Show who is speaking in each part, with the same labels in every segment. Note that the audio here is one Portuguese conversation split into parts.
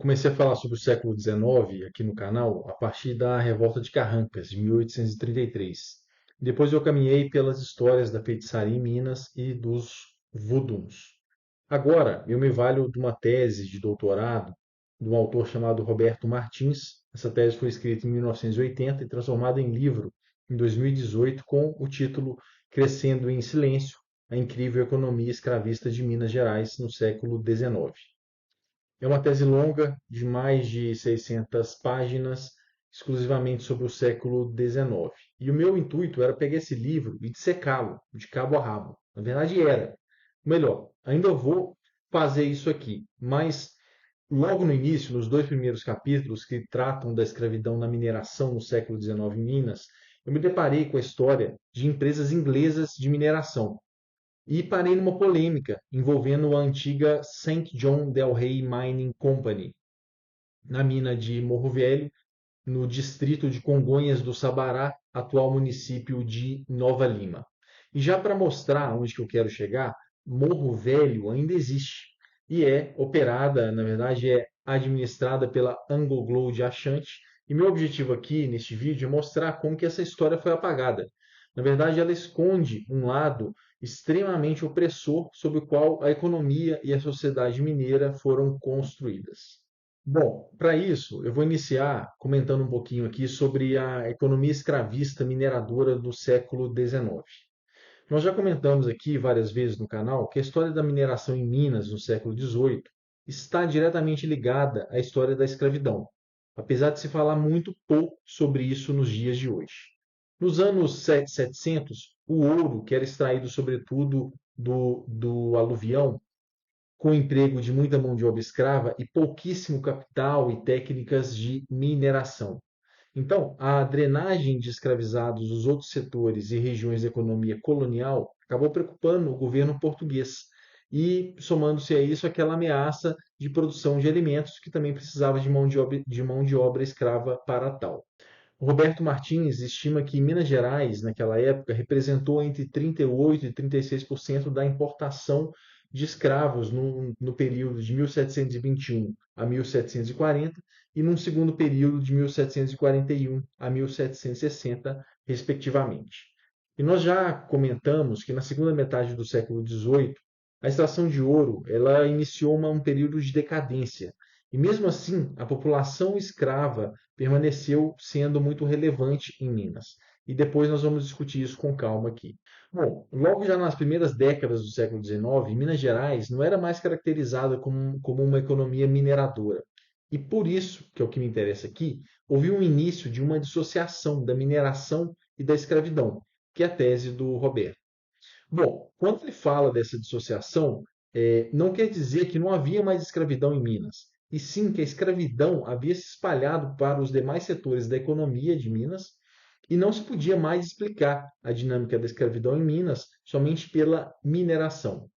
Speaker 1: comecei a falar sobre o século XIX aqui no canal a partir da Revolta de Carrancas, de 1833. Depois eu caminhei pelas histórias da feitiçaria em Minas e dos voodoos. Agora, eu me valho de uma tese de doutorado de um autor chamado Roberto Martins. Essa tese foi escrita em 1980 e transformada em livro em 2018 com o título Crescendo em Silêncio: A Incrível Economia Escravista de Minas Gerais no século XIX. É uma tese longa, de mais de 600 páginas, exclusivamente sobre o século XIX. E o meu intuito era pegar esse livro e dissecá-lo, de cabo a rabo. Na verdade, era. Melhor, ainda vou fazer isso aqui, mas logo no início, nos dois primeiros capítulos que tratam da escravidão na mineração no século XIX em Minas, eu me deparei com a história de empresas inglesas de mineração. E parei numa polêmica envolvendo a antiga Saint John Del Rey Mining Company, na mina de Morro Velho, no distrito de Congonhas do Sabará, atual município de Nova Lima. E já para mostrar onde que eu quero chegar, Morro Velho ainda existe e é operada, na verdade é administrada pela AngloGold de Ashanti. E meu objetivo aqui neste vídeo é mostrar como que essa história foi apagada. Na verdade, ela esconde um lado extremamente opressor sobre o qual a economia e a sociedade mineira foram construídas. Bom, para isso, eu vou iniciar comentando um pouquinho aqui sobre a economia escravista mineradora do século XIX. Nós já comentamos aqui várias vezes no canal que a história da mineração em Minas no século XVIII está diretamente ligada à história da escravidão, apesar de se falar muito pouco sobre isso nos dias de hoje. Nos anos 700, o ouro, que era extraído sobretudo do aluvião, com o emprego de muita mão de obra escrava e pouquíssimo capital e técnicas de mineração. Então, a drenagem de escravizados dos outros setores e regiões da economia colonial acabou preocupando o governo português e, somando-se a isso, aquela ameaça de produção de alimentos que também precisava de mão de obra escrava para tal. O Roberto Martins estima que Minas Gerais, naquela época, representou entre 38% e 36% da importação de escravos no período de 1721 a 1740 e num segundo período de 1741 a 1760, respectivamente. E nós já comentamos que na segunda metade do século XVIII, a extração de ouro ela iniciou um período de decadência. E mesmo assim, a população escrava permaneceu sendo muito relevante em Minas. E depois nós vamos discutir isso com calma aqui. Bom, logo já nas primeiras décadas do século XIX, Minas Gerais não era mais caracterizada como uma economia mineradora. E por isso, que é o que me interessa aqui, houve um início de uma dissociação da mineração e da escravidão, que é a tese do Roberto. Bom, quando ele fala dessa dissociação, não quer dizer que não havia mais escravidão em Minas, e sim que a escravidão havia se espalhado para os demais setores da economia de Minas e não se podia mais explicar a dinâmica da escravidão em Minas somente pela mineração.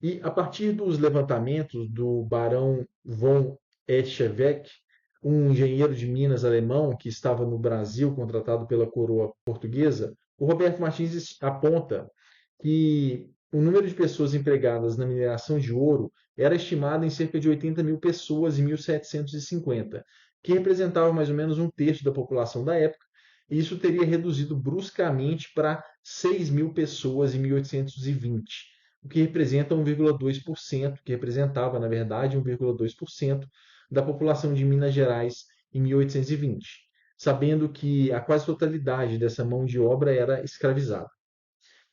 Speaker 1: E a partir dos levantamentos do barão von Eschenbeck, um engenheiro de Minas alemão que estava no Brasil contratado pela coroa portuguesa, o Roberto Martins aponta que o número de pessoas empregadas na mineração de ouro era estimado em cerca de 80 mil pessoas em 1750, que representava mais ou menos um terço da população da época, e isso teria reduzido bruscamente para 6 mil pessoas em 1820, o que representa 1,2%, que representava, na verdade, 1,2% da população de Minas Gerais em 1820, sabendo que a quase totalidade dessa mão de obra era escravizada.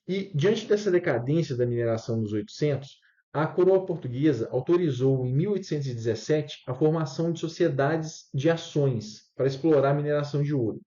Speaker 1: E, diante dessa decadência da mineração nos 800, a coroa portuguesa autorizou, em 1817, a formação de sociedades de ações para explorar a mineração de ouro.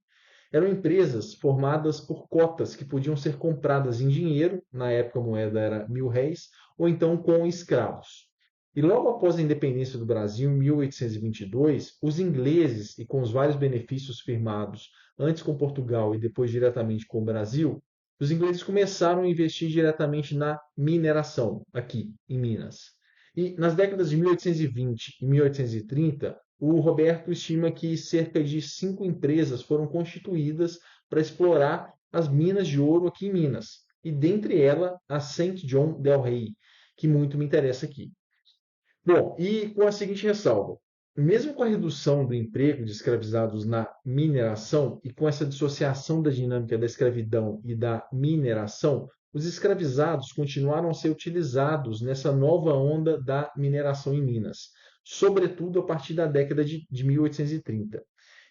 Speaker 1: Eram empresas formadas por cotas que podiam ser compradas em dinheiro, na época a moeda era 1.000 réis, ou então com escravos. E logo após a independência do Brasil, em 1822, os ingleses, e com os vários benefícios firmados antes com Portugal e depois diretamente com o Brasil, os ingleses começaram a investir diretamente na mineração, aqui em Minas. E nas décadas de 1820 e 1830, o Roberto estima que cerca de 5 empresas foram constituídas para explorar as minas de ouro aqui em Minas, e dentre elas a Saint John Del Rey, que muito me interessa aqui. Bom, e com a seguinte ressalva: Mesmo com a redução do emprego de escravizados na mineração e com essa dissociação da dinâmica da escravidão e da mineração, os escravizados continuaram a ser utilizados nessa nova onda da mineração em Minas, sobretudo a partir da década de 1830.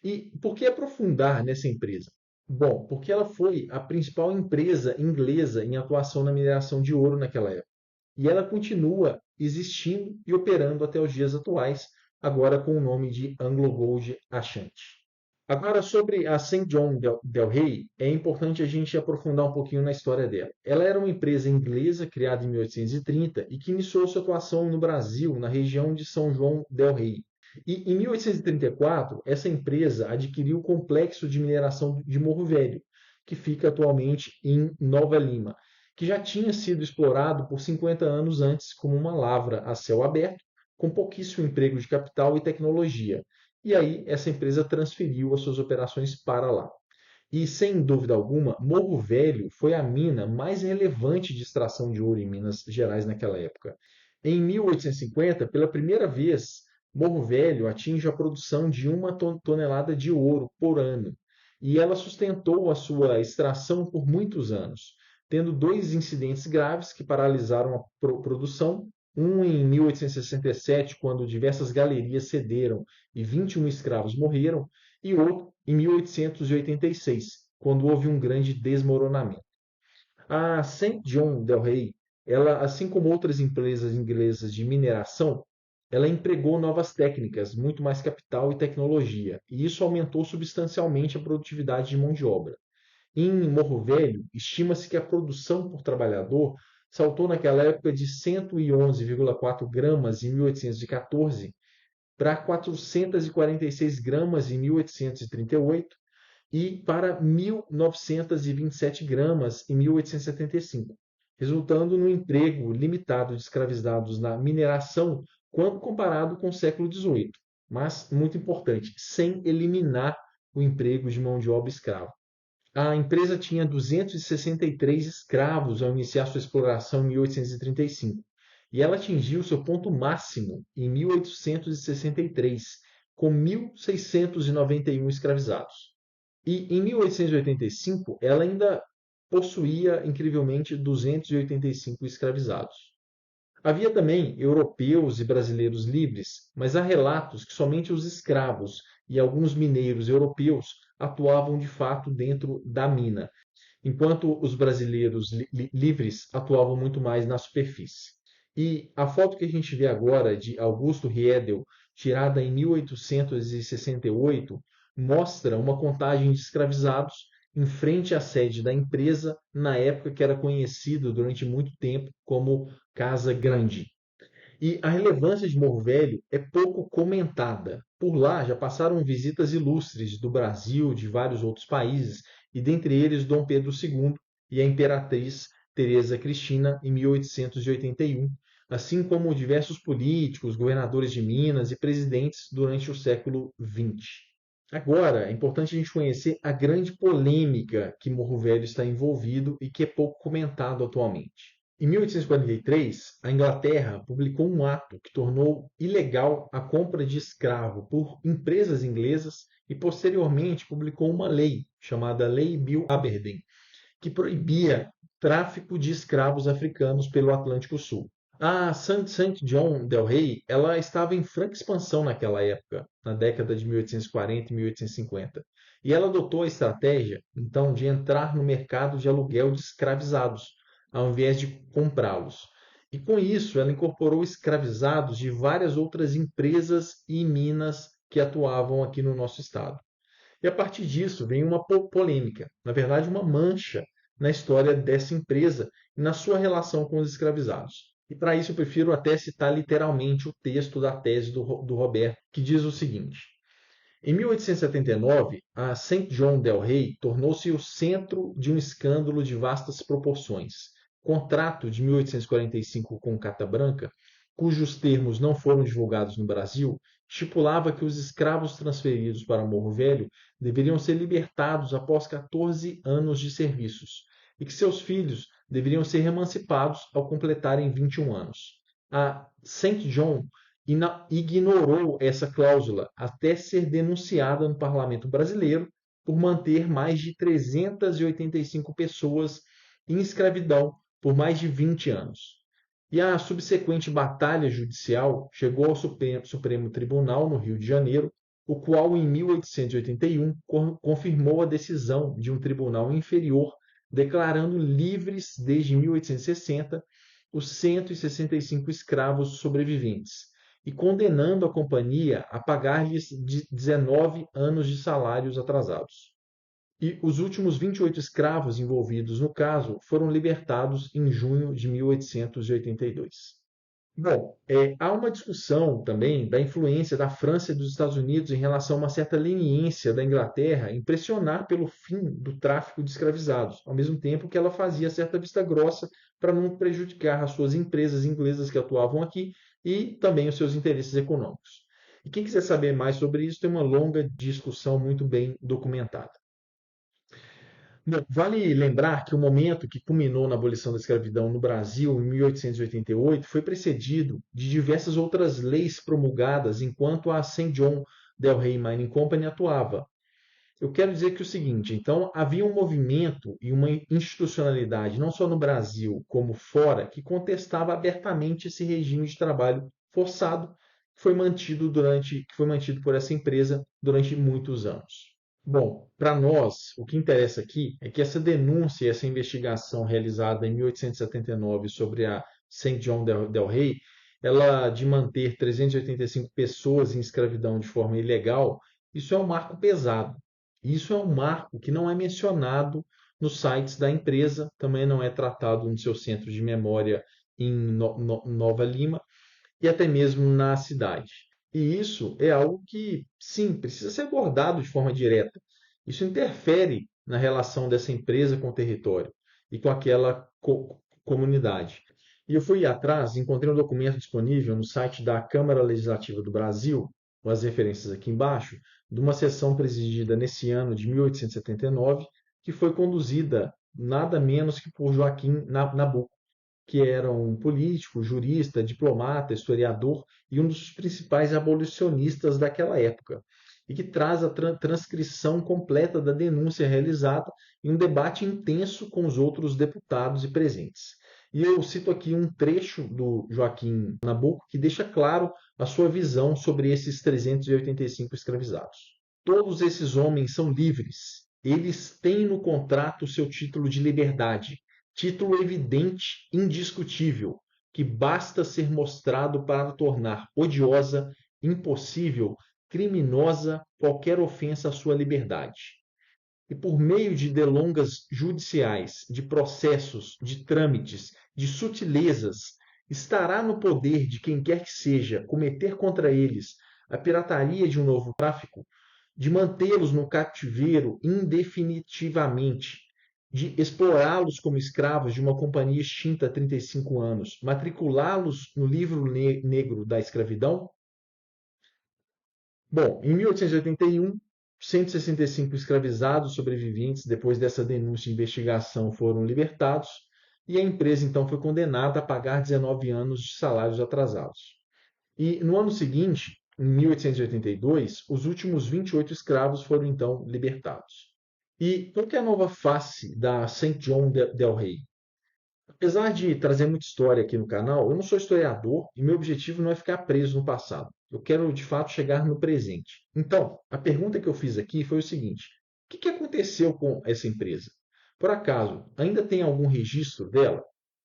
Speaker 1: E por que aprofundar nessa empresa? Bom, porque ela foi a principal empresa inglesa em atuação na mineração de ouro naquela época. E ela continua existindo e operando até os dias atuais, agora com o nome de AngloGold Ashanti. Agora, sobre a St. John Del Rey, é importante a gente aprofundar um pouquinho na história dela. Ela era uma empresa inglesa criada em 1830 e que iniciou sua atuação no Brasil, na região de São João Del Rey. E em 1834, essa empresa adquiriu o complexo de mineração de Morro Velho, que fica atualmente em Nova Lima, que já tinha sido explorado por 50 anos antes como uma lavra a céu aberto, com pouquíssimo emprego de capital e tecnologia. E aí essa empresa transferiu as suas operações para lá. E, sem dúvida alguma, Morro Velho foi a mina mais relevante de extração de ouro em Minas Gerais naquela época. Em 1850, pela primeira vez, Morro Velho atinge a produção de 1 tonelada de ouro por ano. E ela sustentou a sua extração por muitos anos, tendo dois incidentes graves que paralisaram a produção. Um em 1867, quando diversas galerias cederam e 21 escravos morreram, e outro em 1886, quando houve um grande desmoronamento. A St. John Del Rey, ela, assim como outras empresas inglesas de mineração, ela empregou novas técnicas, muito mais capital e tecnologia, e isso aumentou substancialmente a produtividade de mão de obra. Em Morro Velho, estima-se que a produção por trabalhador saltou naquela época de 111,4 gramas em 1814 para 446 gramas em 1838 e para 1.927 gramas em 1875, resultando no emprego limitado de escravizados na mineração quando comparado com o século XVIII, mas, muito importante, sem eliminar o emprego de mão de obra escrava. A empresa tinha 263 escravos ao iniciar sua exploração em 1835, e ela atingiu seu ponto máximo em 1863, com 1.691 escravizados. E em 1885, ela ainda possuía incrivelmente 285 escravizados. Havia também europeus e brasileiros livres, mas há relatos que somente os escravos e alguns mineiros europeus atuavam de fato dentro da mina, enquanto os brasileiros livres atuavam muito mais na superfície. E a foto que a gente vê agora de Augusto Riedel, tirada em 1868, mostra uma contagem de escravizados em frente à sede da empresa, na época que era conhecido durante muito tempo como Casa Grande. E a relevância de Morro Velho é pouco comentada. Por lá já passaram visitas ilustres do Brasil, de vários outros países, e dentre eles Dom Pedro II e a imperatriz Teresa Cristina em 1881, assim como diversos políticos, governadores de Minas e presidentes durante o século XX. Agora, é importante a gente conhecer a grande polêmica que Morro Velho está envolvido e que é pouco comentado atualmente. Em 1843, a Inglaterra publicou um ato que tornou ilegal a compra de escravo por empresas inglesas e, posteriormente, publicou uma lei chamada Lei Bill Aberdeen, que proibia tráfico de escravos africanos pelo Atlântico Sul. A St. John Del Rey, ela estava em franca expansão naquela época, na década de 1840 e 1850. E ela adotou a estratégia, então, de entrar no mercado de aluguel de escravizados, ao invés de comprá-los. E com isso, ela incorporou escravizados de várias outras empresas e minas que atuavam aqui no nosso estado. E a partir disso vem uma polêmica, na verdade, uma mancha na história dessa empresa e na sua relação com os escravizados. E para isso eu prefiro até citar literalmente o texto da tese do Roberto, que diz o seguinte: em 1879, a St. John Del Rey tornou-se o centro de um escândalo de vastas proporções. Contrato de 1845 com Cata Branca, cujos termos não foram divulgados no Brasil, estipulava que os escravos transferidos para Morro Velho deveriam ser libertados após 14 anos de serviços e que seus filhos deveriam ser emancipados ao completarem 21 anos. A St. John ignorou essa cláusula até ser denunciada no parlamento brasileiro por manter mais de 385 pessoas em escravidão por mais de 20 anos. E a subsequente batalha judicial chegou ao Supremo Tribunal, no Rio de Janeiro, o qual, em 1881, confirmou a decisão de um tribunal inferior, declarando livres desde 1860 os 165 escravos sobreviventes e condenando a companhia a pagar-lhes 19 anos de salários atrasados. E os últimos 28 escravos envolvidos no caso foram libertados em junho de 1882. Bom, há uma discussão também da influência da França e dos Estados Unidos em relação a uma certa leniência da Inglaterra em pressionar pelo fim do tráfico de escravizados, ao mesmo tempo que ela fazia certa vista grossa para não prejudicar as suas empresas inglesas que atuavam aqui e também os seus interesses econômicos. E quem quiser saber mais sobre isso, tem uma longa discussão muito bem documentada. Bom, vale lembrar que o momento que culminou na abolição da escravidão no Brasil, em 1888, foi precedido de diversas outras leis promulgadas enquanto a St. John Del Rey Mining Company atuava. Eu quero dizer que é o seguinte, então havia um movimento e uma institucionalidade, não só no Brasil como fora, que contestava abertamente esse regime de trabalho forçado que foi mantido por essa empresa durante muitos anos. Bom, para nós, o que interessa aqui é que essa denúncia, essa investigação realizada em 1879 sobre a St. John Del Rey, ela de manter 385 pessoas em escravidão de forma ilegal, isso é um marco pesado. Isso é um marco que não é mencionado nos sites da empresa, também não é tratado no seu centro de memória em Nova Lima e até mesmo na cidade. E isso é algo que, sim, precisa ser abordado de forma direta. Isso interfere na relação dessa empresa com o território e com aquela comunidade. E eu fui atrás, encontrei um documento disponível no site da Câmara Legislativa do Brasil, com as referências aqui embaixo, de uma sessão presidida nesse ano de 1879, que foi conduzida nada menos que por Joaquim Nabuco, que era um político, jurista, diplomata, historiador e um dos principais abolicionistas daquela época, e que traz a transcrição completa da denúncia realizada em um debate intenso com os outros deputados e presentes. E eu cito aqui um trecho do Joaquim Nabuco que deixa claro a sua visão sobre esses 385 escravizados. Todos esses homens são livres. Eles têm no contrato seu título de liberdade, título evidente, indiscutível, que basta ser mostrado para tornar odiosa, impossível, criminosa qualquer ofensa à sua liberdade. E por meio de delongas judiciais, de processos, de trâmites, de sutilezas, estará no poder de quem quer que seja cometer contra eles a pirataria de um novo tráfico, de mantê-los no cativeiro indefinitivamente, de explorá-los como escravos de uma companhia extinta há 35 anos, matriculá-los no livro negro da escravidão? Bom, em 1881, 165 escravizados sobreviventes, depois dessa denúncia e investigação, foram libertados e a empresa então foi condenada a pagar 19 anos de salários atrasados. E no ano seguinte, em 1882, os últimos 28 escravos foram então libertados. E qual que é a nova face da St. John Del Rey? Apesar de trazer muita história aqui no canal, eu não sou historiador e meu objetivo não é ficar preso no passado. Eu quero, de fato, chegar no presente. Então, a pergunta que eu fiz aqui foi o seguinte: o que aconteceu com essa empresa? Por acaso, ainda tem algum registro dela?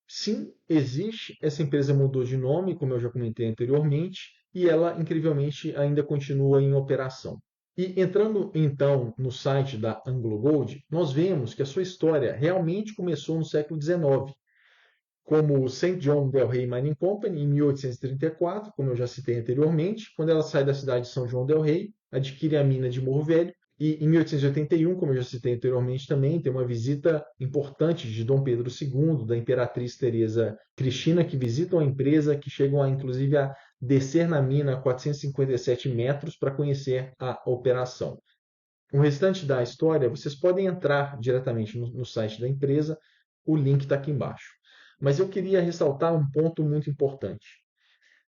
Speaker 1: Sim, existe. Essa empresa mudou de nome, como eu já comentei anteriormente, e ela, incrivelmente, ainda continua em operação. E entrando então no site da AngloGold, nós vemos que a sua história realmente começou no século XIX, como o St. John Del Rey Mining Company, em 1834, como eu já citei anteriormente, quando ela sai da cidade de São João del Rei, adquire a mina de Morro Velho, e em 1881, como eu já citei anteriormente também, tem uma visita importante de Dom Pedro II, da Imperatriz Teresa Cristina, que visitam a empresa, que chegam inclusive a descer na mina a 457 metros para conhecer a operação. O restante da história, vocês podem entrar diretamente no site da empresa, o link está aqui embaixo. Mas eu queria ressaltar um ponto muito importante.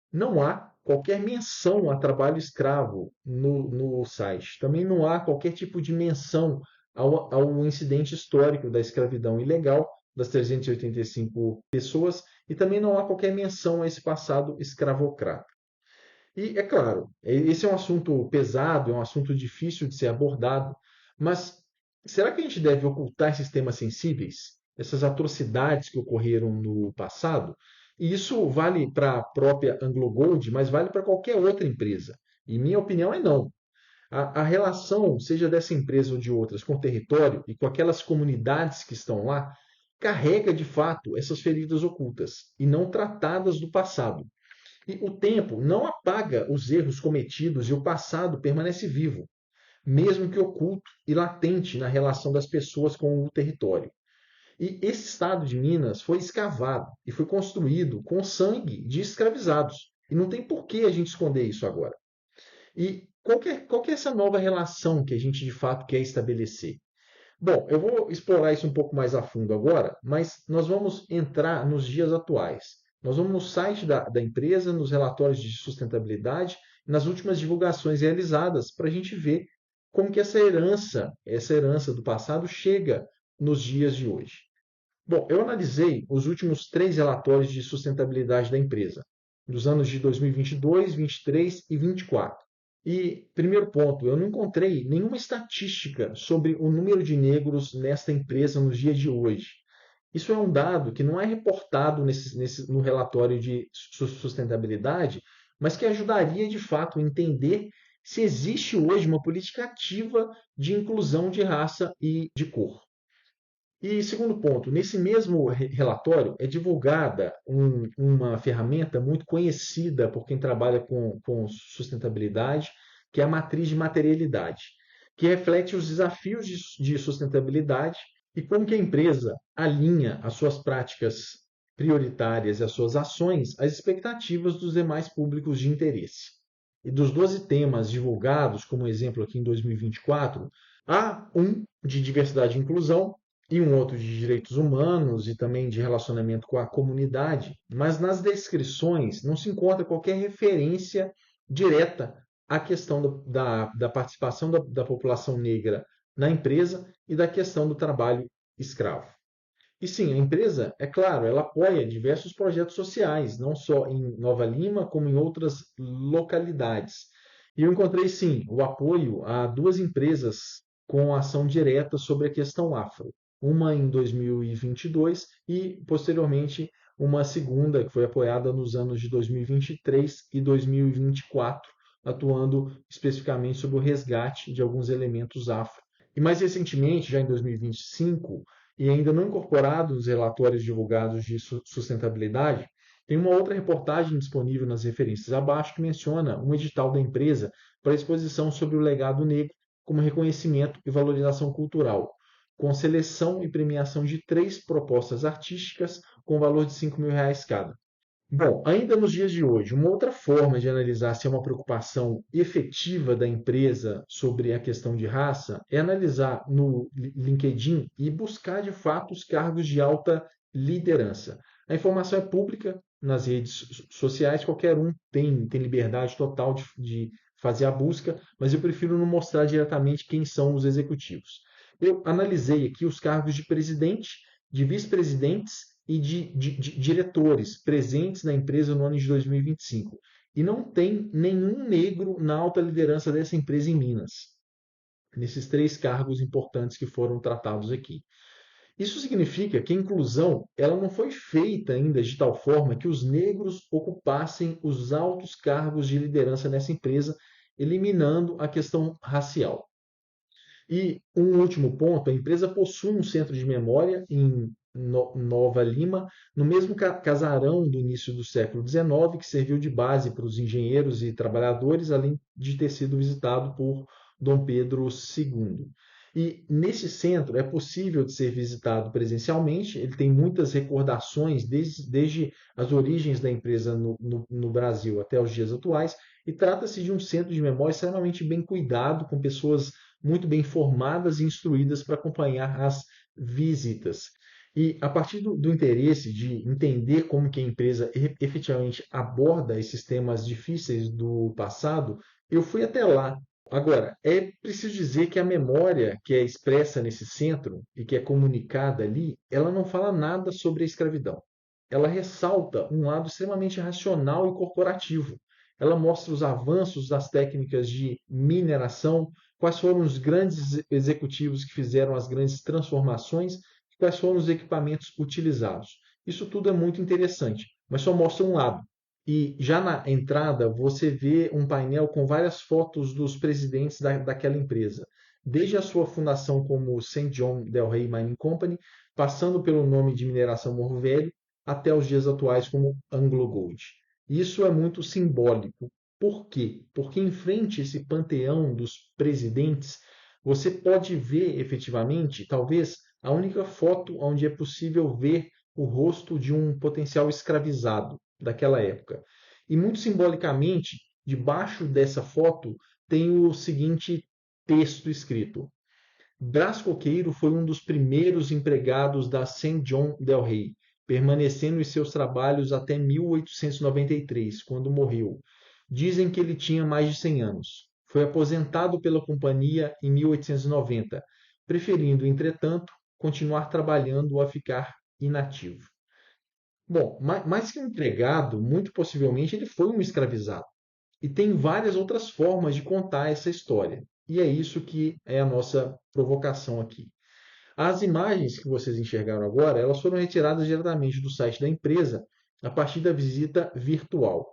Speaker 1: Não há qualquer menção a trabalho escravo no site. Também não há qualquer tipo de menção ao incidente histórico da escravidão ilegal das 385 pessoas e também não há qualquer menção a esse passado escravocrata. E é claro, esse é um assunto pesado, é um assunto difícil de ser abordado, mas será que a gente deve ocultar esses temas sensíveis, essas atrocidades que ocorreram no passado? E isso vale para a própria AngloGold, mas vale para qualquer outra empresa. E minha opinião é não. A relação, seja dessa empresa ou de outras, com o território e com aquelas comunidades que estão lá, carrega de fato essas feridas ocultas e não tratadas do passado. E o tempo não apaga os erros cometidos e o passado permanece vivo, mesmo que oculto e latente na relação das pessoas com o território. E esse estado de Minas foi escavado e foi construído com sangue de escravizados. E não tem por que a gente esconder isso agora. E qual que é essa nova relação que a gente de fato quer estabelecer? Bom, eu vou explorar isso um pouco mais a fundo agora, mas nós vamos entrar nos dias atuais. Nós vamos no site da empresa, nos relatórios de sustentabilidade, nas últimas divulgações realizadas, para a gente ver como que essa herança do passado chega nos dias de hoje. Bom, eu analisei os últimos 3 relatórios de sustentabilidade da empresa, dos anos de 2022, 23 e 24. E, primeiro ponto, eu não encontrei nenhuma estatística sobre o número de negros nesta empresa nos dias de hoje. Isso é um dado que não é reportado no relatório de sustentabilidade, mas que ajudaria de fato a entender se existe hoje uma política ativa de inclusão de raça e de cor. E segundo ponto, nesse mesmo relatório é divulgada uma ferramenta muito conhecida por quem trabalha com sustentabilidade, que é a matriz de materialidade, que reflete os desafios de sustentabilidade e como que a empresa alinha as suas práticas prioritárias e as suas ações às expectativas dos demais públicos de interesse. E dos 12 temas divulgados, como exemplo aqui em 2024, há um de diversidade e inclusão, e um outro de direitos humanos e também de relacionamento com a comunidade, mas nas descrições não se encontra qualquer referência direta à questão da participação da população negra na empresa e da questão do trabalho escravo. E sim, a empresa, é claro, ela apoia diversos projetos sociais, não só em Nova Lima, como em outras localidades. E eu encontrei, sim, o apoio a 2 empresas com ação direta sobre a questão afro. Uma em 2022 e, posteriormente, uma segunda que foi apoiada nos anos de 2023 e 2024, atuando especificamente sobre o resgate de alguns elementos afro. E mais recentemente, já em 2025, e ainda não incorporado nos relatórios divulgados de sustentabilidade, tem uma outra reportagem disponível nas referências abaixo que menciona um edital da empresa para exposição sobre o legado negro como reconhecimento e valorização cultural, com seleção e premiação de 3 propostas artísticas com valor de R$ 5.000 cada. Bom, ainda nos dias de hoje, uma outra forma de analisar se é uma preocupação efetiva da empresa sobre a questão de raça é analisar no LinkedIn e buscar de fato os cargos de alta liderança. A informação é pública nas redes sociais, qualquer um tem liberdade total de fazer a busca, mas eu prefiro não mostrar diretamente quem são os executivos. Eu analisei aqui os cargos de presidente, de vice-presidentes e de diretores presentes na empresa no ano de 2025. E não tem nenhum negro na alta liderança dessa empresa em Minas, nesses 3 cargos importantes que foram tratados aqui. Isso significa que a inclusão ela não foi feita ainda de tal forma que os negros ocupassem os altos cargos de liderança nessa empresa, eliminando a questão racial. E um último ponto, a empresa possui um centro de memória em Nova Lima, no mesmo casarão do início do século XIX, que serviu de base para os engenheiros e trabalhadores, além de ter sido visitado por Dom Pedro II. E nesse centro é possível de ser visitado presencialmente, ele tem muitas recordações desde as origens da empresa no Brasil até os dias atuais, e trata-se de um centro de memória extremamente bem cuidado, com pessoas muito bem formadas e instruídas para acompanhar as visitas. E a partir do interesse de entender como que a empresa efetivamente aborda esses temas difíceis do passado, eu fui até lá. Agora, é preciso dizer que a memória que é expressa nesse centro e que é comunicada ali, ela não fala nada sobre a escravidão. Ela ressalta um lado extremamente racional e corporativo. Ela mostra os avanços das técnicas de mineração, quais foram os grandes executivos que fizeram as grandes transformações, quais foram os equipamentos utilizados. Isso tudo é muito interessante, mas só mostra um lado. E já na entrada você vê um painel com várias fotos dos presidentes daquela empresa, desde a sua fundação como Saint John Del Rey Mining Company, passando pelo nome de Mineração Morro Velho, até os dias atuais como Anglo Gold. Isso é muito simbólico. Por quê? Porque em frente a esse panteão dos presidentes, você pode ver efetivamente, talvez, a única foto onde é possível ver o rosto de um potencial escravizado daquela época. E muito simbolicamente, debaixo dessa foto tem o seguinte texto escrito: Brás Coqueiro foi um dos primeiros empregados da Saint John Del Rey, permanecendo em seus trabalhos até 1893, quando morreu. Dizem que ele tinha mais de 100 anos. Foi aposentado pela companhia em 1890, preferindo, entretanto, continuar trabalhando ou a ficar inativo. Bom, mais que um empregado, muito possivelmente ele foi um escravizado. E tem várias outras formas de contar essa história. E é isso que é a nossa provocação aqui. As imagens que vocês enxergaram agora, elas foram retiradas diretamente do site da empresa a partir da visita virtual.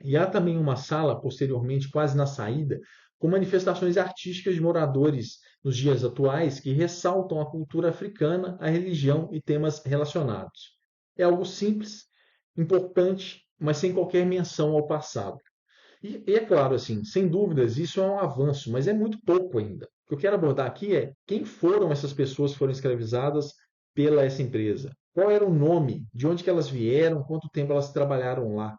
Speaker 1: E há também uma sala, posteriormente, quase na saída, com manifestações artísticas de moradores nos dias atuais que ressaltam a cultura africana, a religião e temas relacionados. É algo simples, importante, mas sem qualquer menção ao passado. E é claro, assim, sem dúvidas, isso é um avanço, mas é muito pouco ainda. O que eu quero abordar aqui é quem foram essas pessoas que foram escravizadas pela essa empresa? Qual era o nome? De onde que elas vieram? Quanto tempo elas trabalharam lá?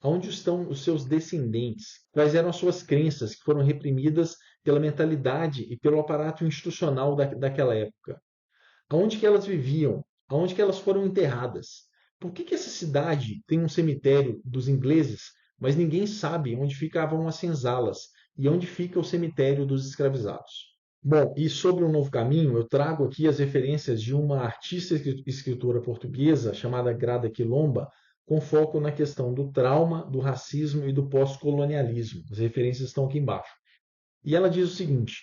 Speaker 1: Onde estão os seus descendentes? Quais eram as suas crenças que foram reprimidas pela mentalidade e pelo aparato institucional daquela época? Aonde que elas viviam? Aonde que elas foram enterradas? Por que essa cidade tem um cemitério dos ingleses, mas ninguém sabe onde ficavam as senzalas e onde fica o cemitério dos escravizados? Bom, e sobre o Novo Caminho, eu trago aqui as referências de uma artista e escritora portuguesa chamada Grada Quilomba, com foco na questão do trauma, do racismo e do pós-colonialismo. As referências estão aqui embaixo. E ela diz o seguinte: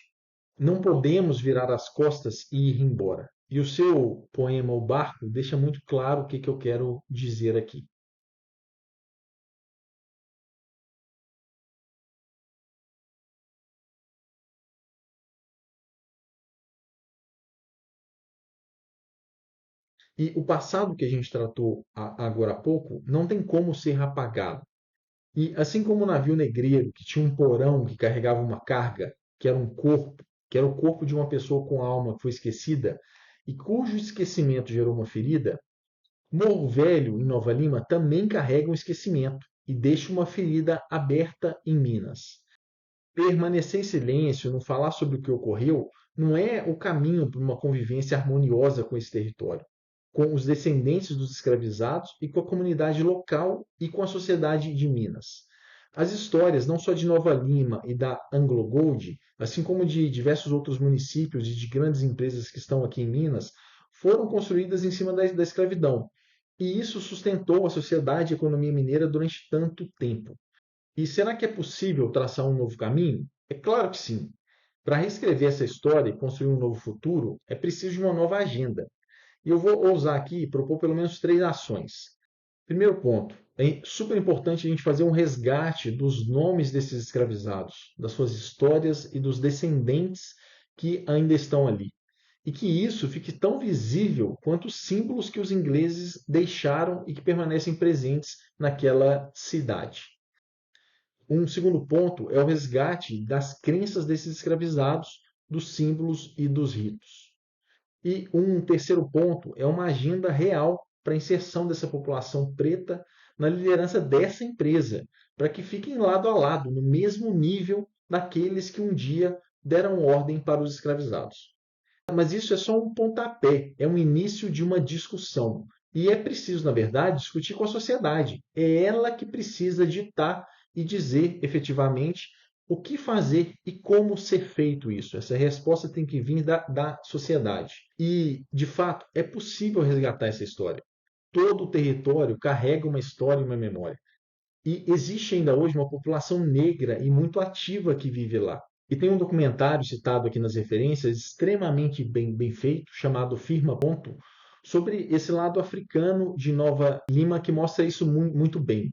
Speaker 1: não podemos virar as costas e ir embora. E o seu poema O Barco deixa muito claro o que eu quero dizer aqui. E o passado que a gente tratou agora há pouco não tem como ser apagado. E assim como o navio negreiro, que tinha um porão que carregava uma carga, que era um corpo, que era o corpo de uma pessoa com alma que foi esquecida, e cujo esquecimento gerou uma ferida, Morro Velho, em Nova Lima, também carrega um esquecimento e deixa uma ferida aberta em Minas. Permanecer em silêncio, não falar sobre o que ocorreu, não é o caminho para uma convivência harmoniosa com esse território, com os descendentes dos escravizados e com a comunidade local e com a sociedade de Minas. As histórias, não só de Nova Lima e da Anglo Gold, assim como de diversos outros municípios e de grandes empresas que estão aqui em Minas, foram construídas em cima da escravidão. E isso sustentou a sociedade e a economia mineira durante tanto tempo. E será que é possível traçar um novo caminho? É claro que sim. Para reescrever essa história e construir um novo futuro, é preciso de uma nova agenda. E eu vou ousar aqui propor pelo menos três ações. Primeiro ponto, é super importante a gente fazer um resgate dos nomes desses escravizados, das suas histórias e dos descendentes que ainda estão ali. E que isso fique tão visível quanto os símbolos que os ingleses deixaram e que permanecem presentes naquela cidade. Um segundo ponto é o resgate das crenças desses escravizados, dos símbolos e dos ritos. E um terceiro ponto é uma agenda real para a inserção dessa população preta na liderança dessa empresa, para que fiquem lado a lado, no mesmo nível daqueles que um dia deram ordem para os escravizados. Mas isso é só um pontapé, é um início de uma discussão. E é preciso, na verdade, discutir com a sociedade. É ela que precisa ditar e dizer efetivamente o que fazer e como ser feito isso. Essa resposta tem que vir da sociedade. E, de fato, é possível resgatar essa história. Todo o território carrega uma história e uma memória. E existe ainda hoje uma população negra e muito ativa que vive lá. E tem um documentário citado aqui nas referências, extremamente bem feito, chamado Firma Ponto, sobre esse lado africano de Nova Lima, que mostra isso muito bem.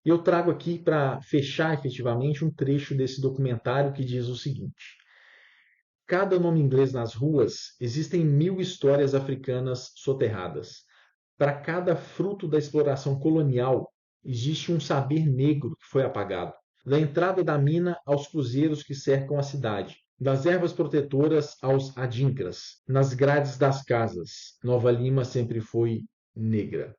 Speaker 1: E eu trago aqui para fechar efetivamente um trecho desse documentário que diz o seguinte: cada nome inglês nas ruas, existem 1000 histórias africanas soterradas. Para cada fruto da exploração colonial, existe um saber negro que foi apagado. Da entrada da mina aos cruzeiros que cercam a cidade, das ervas protetoras aos adinkras, nas grades das casas, Nova Lima sempre foi negra.